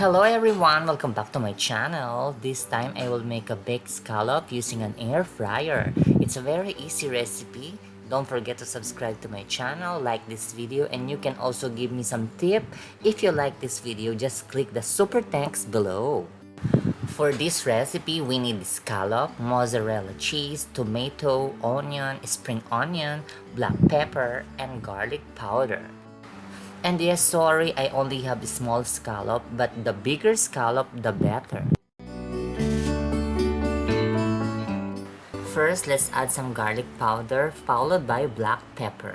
Hello everyone, welcome back to my channel. This time I will make a baked scallop using an air fryer. It's a very easy recipe. Don't forget to subscribe to my channel, like this video, and you can also give me some tip. If you like this video, just click the super thanks below. For this recipe, we need scallop, mozzarella cheese, tomato, onion, spring onion, black pepper, and garlic powder. And yes, sorry, I only have a small scallop, but the bigger scallop, the better. First, let's add some garlic powder, followed by black pepper.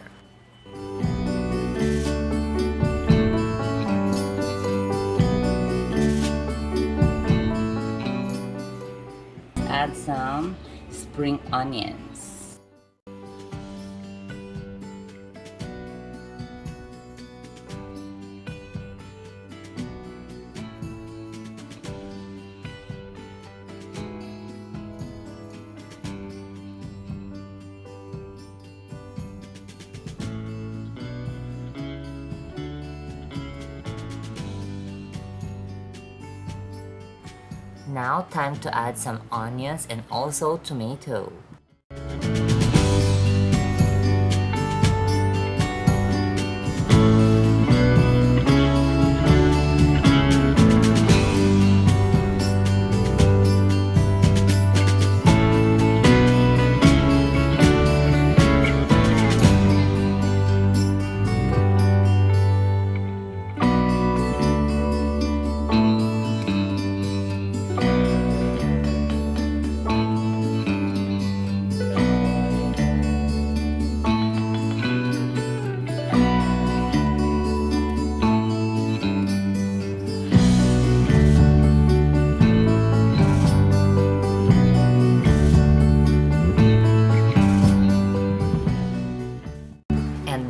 Add some spring onions. Now, time to add some onions and also tomato.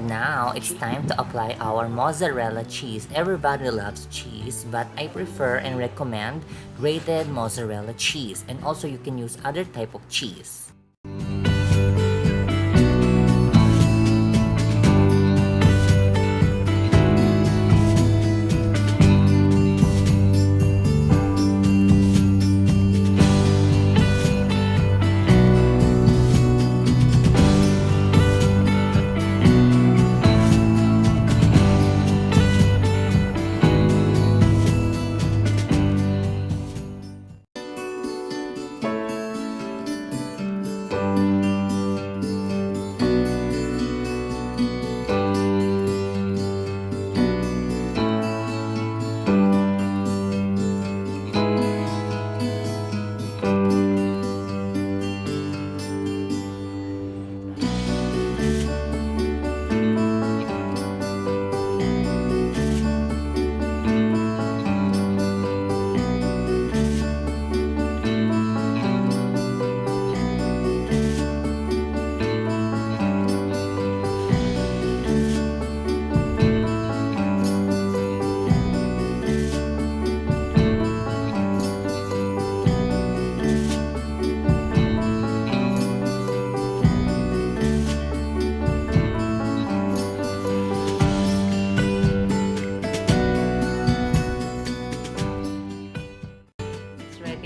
Now, it's time to apply our mozzarella cheese. Everybody loves cheese, but I prefer and recommend grated mozzarella cheese. And also, you can use other type of cheese.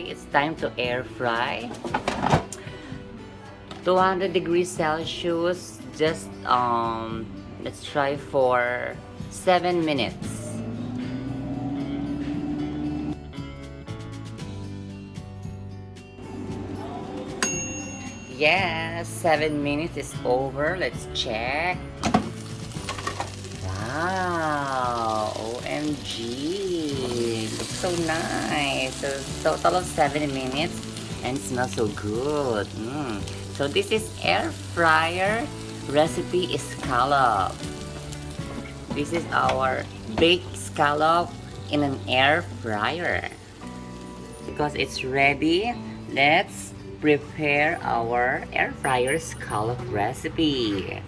It's time to air fry. 200 degrees Celsius. Just let's try for 7 minutes. Yes, 7 minutes is over. Let's check. Wow, OMG, looks so nice. So total of 7 minutes and it smells so good. So this is air fryer recipe scallop. This is our baked scallop in an air fryer. Because it's ready, let's prepare our air fryer scallop recipe.